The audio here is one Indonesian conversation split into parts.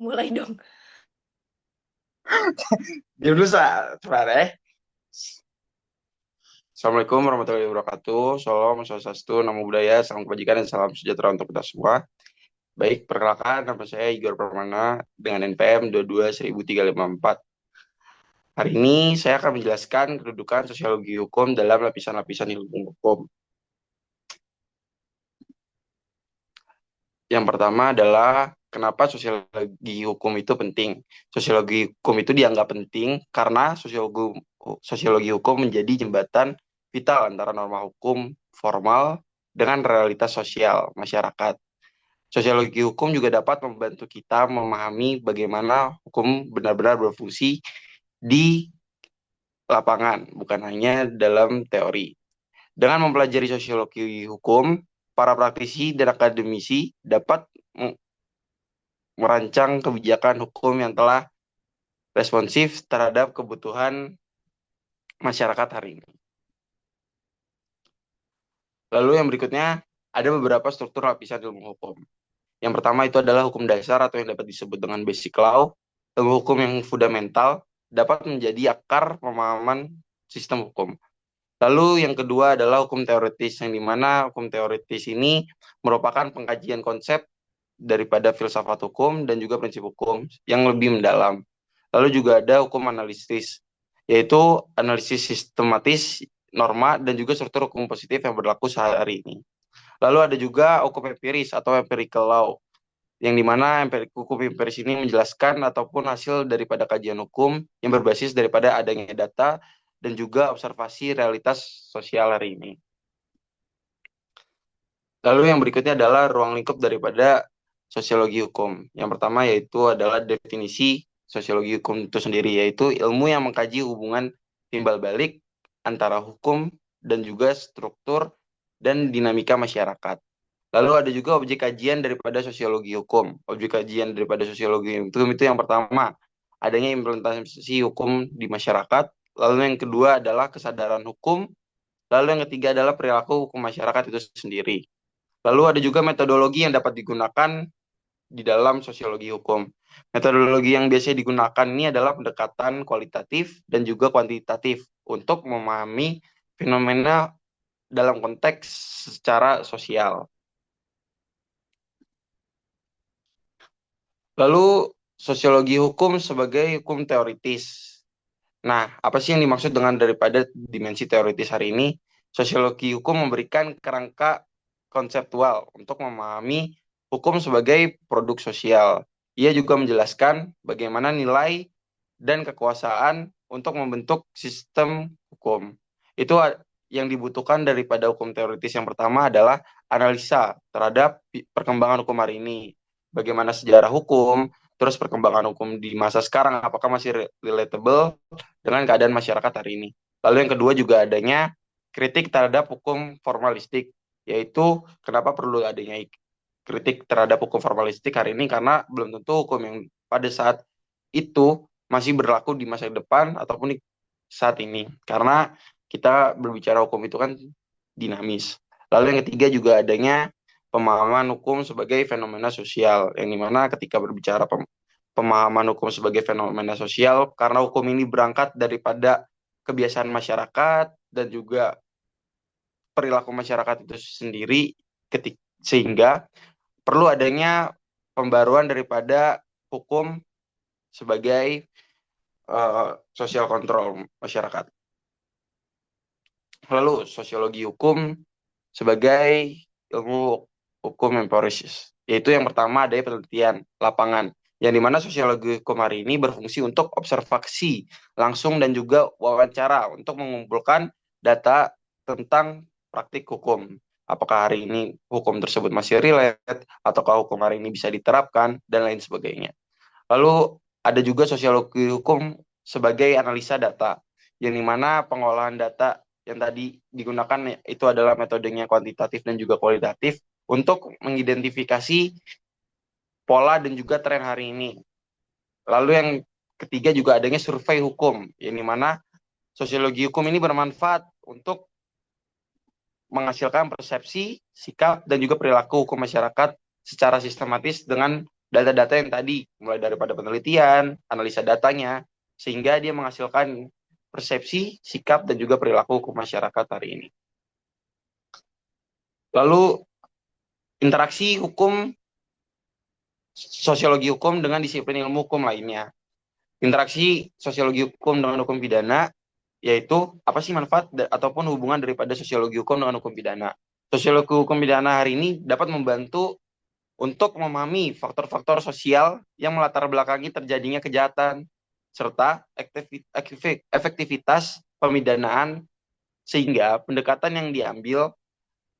Mulai dong. Diam dulu sebentar ya. Assalamualaikum warahmatullahi wabarakatuh. Salam, swastiastu, namo buddhaya, salam kebajikan, dan salam sejahtera untuk kita semua. Baik, perkenalkan nama saya Igor Permana dengan NPM 22.354. Hari ini saya akan menjelaskan kedudukan sosiologi hukum dalam lapisan-lapisan ilmu hukum. Yang pertama adalah kenapa sosiologi hukum itu penting. Sosiologi hukum itu dianggap penting karena sosiologi hukum menjadi jembatan vital antara norma hukum formal dengan realitas sosial masyarakat. Sosiologi hukum juga dapat membantu kita memahami bagaimana hukum benar-benar berfungsi di lapangan, bukan hanya dalam teori. Dengan mempelajari sosiologi hukum, para praktisi dan akademisi dapat merancang kebijakan hukum yang telah responsif terhadap kebutuhan masyarakat hari ini. Lalu yang berikutnya, ada beberapa struktur lapisan ilmu hukum. Yang pertama itu adalah hukum dasar atau yang dapat disebut dengan basic law. Ilmu hukum yang fundamental dapat menjadi akar pemahaman sistem hukum. Lalu yang kedua adalah hukum teoritis, yang dimana hukum teoritis ini merupakan pengkajian konsep daripada filsafat hukum dan juga prinsip hukum yang lebih mendalam. Lalu juga ada hukum analisis, yaitu analisis sistematis norma dan juga struktur hukum positif yang berlaku sehari ini. Lalu ada juga hukum empiris atau empirical law, yang dimana hukum empiris ini menjelaskan ataupun hasil daripada kajian hukum yang berbasis daripada adanya data dan juga observasi realitas sosial hari ini. Lalu yang berikutnya adalah ruang lingkup daripada sosiologi hukum. Yang pertama yaitu adalah definisi sosiologi hukum itu sendiri, yaitu ilmu yang mengkaji hubungan timbal balik antara hukum dan juga struktur dan dinamika masyarakat. Lalu ada juga objek kajian daripada sosiologi hukum. Objek kajian daripada sosiologi hukum itu yang pertama, adanya implementasi hukum di masyarakat. Lalu yang kedua adalah kesadaran hukum. Lalu yang ketiga adalah perilaku hukum masyarakat itu sendiri. Lalu ada juga metodologi yang dapat digunakan di dalam sosiologi hukum. Metodologi yang biasanya digunakan ini adalah pendekatan kualitatif dan juga kuantitatif untuk memahami fenomena dalam konteks secara sosial. Lalu sosiologi hukum sebagai hukum teoritis. Nah, apa sih yang dimaksud dengan daripada dimensi teoritis hari ini? Sosiologi hukum memberikan kerangka konseptual untuk memahami hukum sebagai produk sosial. Ia juga menjelaskan bagaimana nilai dan kekuasaan untuk membentuk sistem hukum. Itu yang dibutuhkan daripada hukum teoritis yang pertama adalah analisa terhadap perkembangan hukum hari ini. Bagaimana sejarah hukum, terus perkembangan hukum di masa sekarang, apakah masih relatable dengan keadaan masyarakat hari ini. Lalu yang kedua juga adanya kritik terhadap hukum formalistik, yaitu kenapa perlu adanya kritik terhadap hukum formalistik hari ini, karena belum tentu hukum yang pada saat itu masih berlaku di masa depan ataupun di saat ini. Karena kita berbicara hukum itu kan dinamis. Lalu yang ketiga juga adanya pemahaman hukum sebagai fenomena sosial, yang dimana ketika berbicara pemahaman hukum sebagai fenomena sosial, karena hukum ini berangkat daripada kebiasaan masyarakat dan juga perilaku masyarakat itu sendiri, sehingga perlu adanya pembaruan daripada hukum sebagai sosial kontrol masyarakat. Lalu sosiologi hukum sebagai ilmu hukum empiris, yaitu yang pertama ada penelitian lapangan, yang dimana sosiologi hukum hari ini berfungsi untuk observasi langsung dan juga wawancara untuk mengumpulkan data tentang praktik hukum. Apakah hari ini hukum tersebut masih relate, ataukah hukum hari ini bisa diterapkan, dan lain sebagainya. Lalu ada juga sosiologi hukum sebagai analisa data, yang dimana pengolahan data yang tadi digunakan itu adalah metodenya kuantitatif dan juga kualitatif untuk mengidentifikasi pola dan juga tren hari ini. Lalu yang ketiga juga adanya survei hukum, yang dimana sosiologi hukum ini bermanfaat untuk menghasilkan persepsi, sikap, dan juga perilaku hukum masyarakat secara sistematis dengan data-data yang tadi, mulai daripada penelitian, analisa datanya, sehingga dia menghasilkan persepsi, sikap, dan juga perilaku hukum masyarakat hari ini. Lalu, interaksi hukum, sosiologi hukum dengan disiplin ilmu hukum lainnya. Interaksi sosiologi hukum dengan hukum pidana, yaitu apa sih manfaat ataupun hubungan daripada sosiologi hukum dengan hukum pidana. Sosiologi hukum pidana hari ini dapat membantu untuk memahami faktor-faktor sosial yang melatar belakangi terjadinya kejahatan, serta efektivitas pemidanaan, sehingga pendekatan yang diambil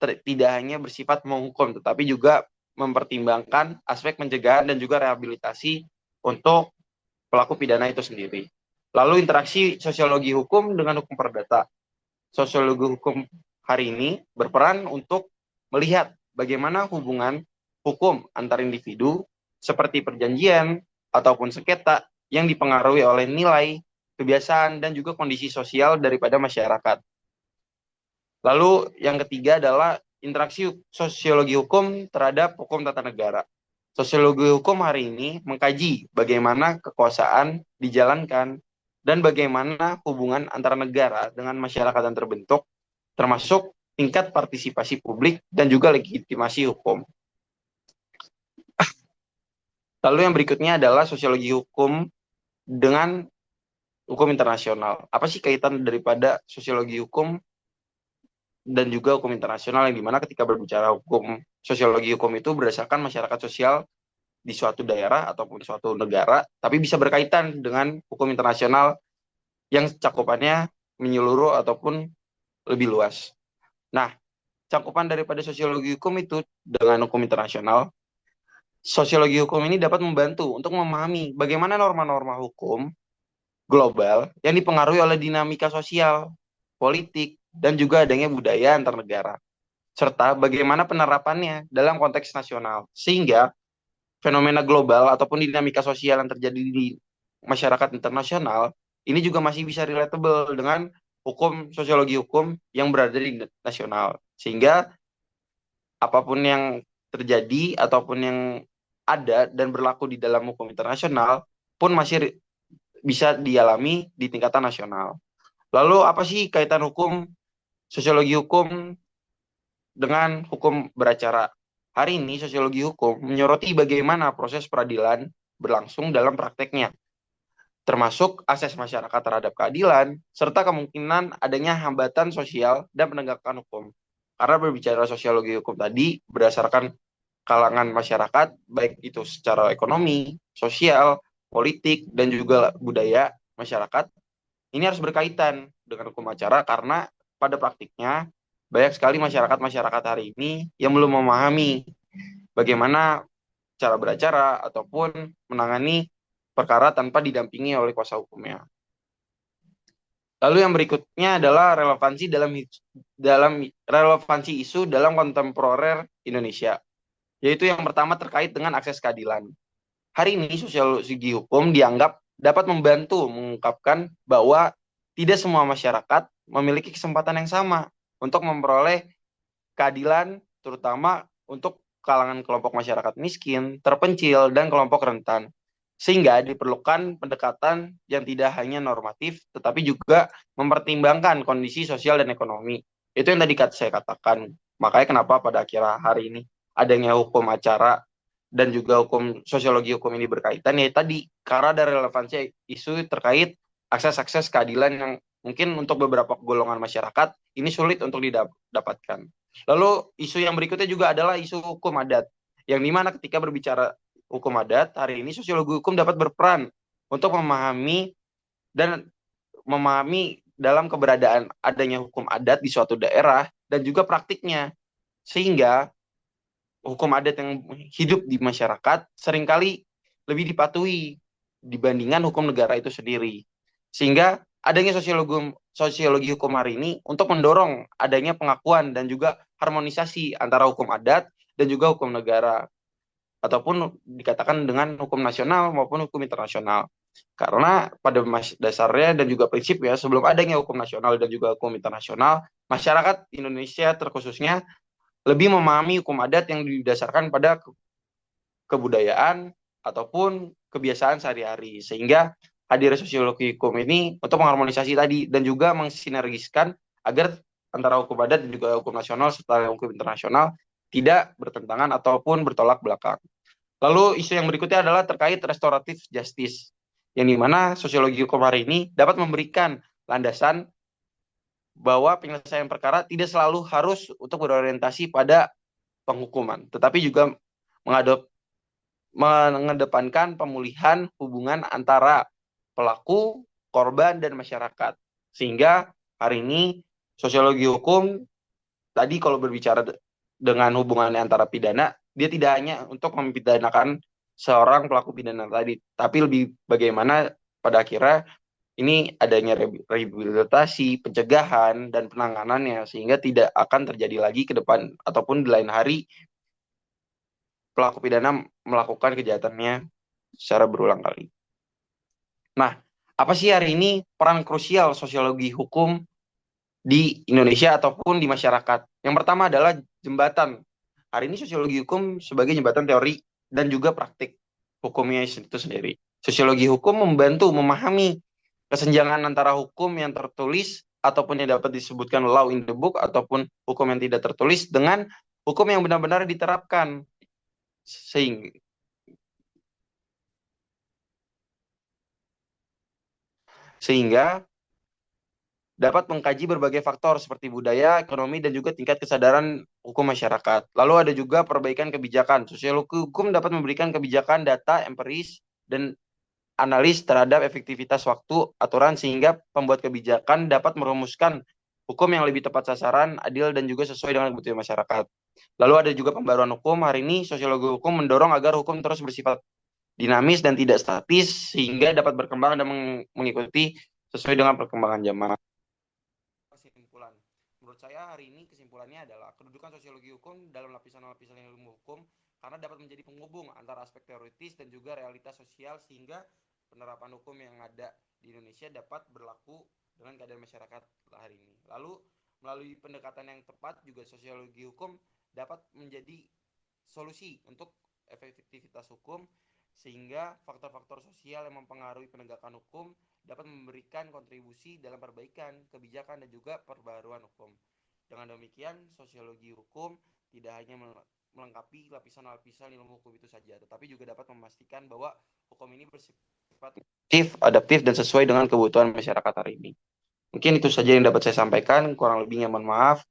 tidak hanya bersifat menghukum, tetapi juga mempertimbangkan aspek pencegahan dan juga rehabilitasi untuk pelaku pidana itu sendiri. Lalu interaksi sosiologi hukum dengan hukum perdata. Sosiologi hukum hari ini berperan untuk melihat bagaimana hubungan hukum antar individu seperti perjanjian ataupun sengketa yang dipengaruhi oleh nilai, kebiasaan, dan juga kondisi sosial daripada masyarakat. Lalu yang ketiga adalah interaksi sosiologi hukum terhadap hukum tata negara. Sosiologi hukum hari ini mengkaji bagaimana kekuasaan dijalankan dan bagaimana hubungan antara negara dengan masyarakat yang terbentuk, termasuk tingkat partisipasi publik dan juga legitimasi hukum. Lalu yang berikutnya adalah sosiologi hukum dengan hukum internasional. Apa sih kaitan daripada sosiologi hukum dan juga hukum internasional, yang dimana ketika berbicara hukum, sosiologi hukum itu berdasarkan masyarakat sosial di suatu daerah ataupun suatu negara, tapi bisa berkaitan dengan hukum internasional yang cakupannya menyeluruh ataupun lebih luas. Nah, cakupan daripada sosiologi hukum itu dengan hukum internasional, sosiologi hukum ini dapat membantu untuk memahami bagaimana norma-norma hukum global yang dipengaruhi oleh dinamika sosial, politik, dan juga adanya budaya antar negara, serta bagaimana penerapannya dalam konteks nasional, sehingga fenomena global ataupun dinamika sosial yang terjadi di masyarakat internasional ini juga masih bisa relatable dengan hukum sosiologi hukum yang berada di nasional, sehingga apapun yang terjadi ataupun yang ada dan berlaku di dalam hukum internasional pun masih bisa dialami di tingkatan nasional. Lalu apa sih kaitan hukum sosiologi hukum dengan hukum beracara? Hari ini sosiologi hukum menyoroti bagaimana proses peradilan berlangsung dalam prakteknya, termasuk akses masyarakat terhadap keadilan, serta kemungkinan adanya hambatan sosial dan penegakan hukum. Karena berbicara sosiologi hukum tadi berdasarkan kalangan masyarakat, baik itu secara ekonomi, sosial, politik, dan juga budaya masyarakat, ini harus berkaitan dengan hukum acara karena pada praktiknya banyak sekali masyarakat-masyarakat hari ini yang belum memahami bagaimana cara beracara ataupun menangani perkara tanpa didampingi oleh kuasa hukumnya. Lalu yang berikutnya adalah dalam relevansi isu dalam kontemporer Indonesia, yaitu yang pertama terkait dengan akses keadilan. Hari ini sosiologi hukum dianggap dapat membantu mengungkapkan bahwa tidak semua masyarakat memiliki kesempatan yang sama untuk memperoleh keadilan, terutama untuk kalangan kelompok masyarakat miskin, terpencil, dan kelompok rentan. Sehingga diperlukan pendekatan yang tidak hanya normatif, tetapi juga mempertimbangkan kondisi sosial dan ekonomi. Itu yang tadi saya katakan. Makanya kenapa pada akhir hari ini adanya hukum acara dan juga hukum sosiologi hukum ini berkaitan, ya tadi karena ada relevansi isu terkait akses-akses keadilan yang mungkin untuk beberapa golongan masyarakat ini sulit untuk didapatkan. Lalu isu yang berikutnya juga adalah isu hukum adat, yang dimana ketika berbicara hukum adat hari ini sosiologi hukum dapat berperan untuk memahami dalam keberadaan adanya hukum adat di suatu daerah dan juga praktiknya, sehingga hukum adat yang hidup di masyarakat seringkali lebih dipatuhi dibandingkan hukum negara itu sendiri. Sehingga adanya sosiologi hukum hari ini untuk mendorong adanya pengakuan dan juga harmonisasi antara hukum adat dan juga hukum negara, ataupun dikatakan dengan hukum nasional maupun hukum internasional. Karena pada dasarnya dan juga prinsip ya, sebelum adanya hukum nasional dan juga hukum internasional, masyarakat Indonesia terkhususnya lebih memahami hukum adat yang didasarkan pada kebudayaan, ataupun kebiasaan sehari-hari. Sehingga hadir sosiologi hukum ini untuk mengharmonisasi tadi dan juga mensinergiskan agar antara hukum adat dan juga hukum nasional serta hukum internasional tidak bertentangan ataupun bertolak belakang. Lalu isu yang berikutnya adalah terkait restoratif justice, yang dimana sosiologi hukum hari ini dapat memberikan landasan bahwa penyelesaian perkara tidak selalu harus untuk berorientasi pada penghukuman, tetapi juga mengedepankan pemulihan hubungan antara pelaku, korban, dan masyarakat. Sehingga hari ini sosiologi hukum tadi kalau berbicara dengan hubungannya antara pidana, dia tidak hanya untuk mempidanakan seorang pelaku pidana tadi, tapi lebih bagaimana pada akhirnya ini adanya rehabilitasi, pencegahan, dan penanganannya sehingga tidak akan terjadi lagi ke depan ataupun di lain hari pelaku pidana melakukan kejahatannya secara berulang kali. Nah, apa sih hari ini peran krusial sosiologi hukum di Indonesia ataupun di masyarakat? Yang pertama adalah jembatan. Hari ini sosiologi hukum sebagai jembatan teori dan juga praktik hukumnya itu sendiri. Sosiologi hukum membantu memahami kesenjangan antara hukum yang tertulis ataupun yang dapat disebutkan law in the book ataupun hukum yang tidak tertulis dengan hukum yang benar-benar diterapkan. Sehingga dapat mengkaji berbagai faktor seperti budaya, ekonomi, dan juga tingkat kesadaran hukum masyarakat. Lalu ada juga perbaikan kebijakan. Sosiologi hukum dapat memberikan kebijakan data empiris dan analis terhadap efektivitas waktu, aturan, sehingga pembuat kebijakan dapat merumuskan hukum yang lebih tepat sasaran, adil, dan juga sesuai dengan kebutuhan masyarakat. Lalu ada juga pembaruan hukum. Hari ini sosiologi hukum mendorong agar hukum terus bersifat dinamis dan tidak statis, sehingga dapat berkembang dan mengikuti sesuai dengan perkembangan zaman. Kesimpulan. Menurut saya hari ini kesimpulannya adalah kedudukan sosiologi hukum dalam lapisan-lapisan ilmu hukum karena dapat menjadi penghubung antara aspek teoritis dan juga realitas sosial sehingga penerapan hukum yang ada di Indonesia dapat berlaku dengan keadaan masyarakat hari ini. Lalu melalui pendekatan yang tepat juga sosiologi hukum dapat menjadi solusi untuk efektivitas hukum sehingga faktor-faktor sosial yang mempengaruhi penegakan hukum dapat memberikan kontribusi dalam perbaikan kebijakan dan juga perbaruan hukum. Dengan demikian, sosiologi hukum tidak hanya melengkapi lapisan-lapisan ilmu hukum itu saja, tetapi juga dapat memastikan bahwa hukum ini bersifat adaptif, dan sesuai dengan kebutuhan masyarakat hari ini. Mungkin itu saja yang dapat saya sampaikan, kurang lebihnya mohon maaf.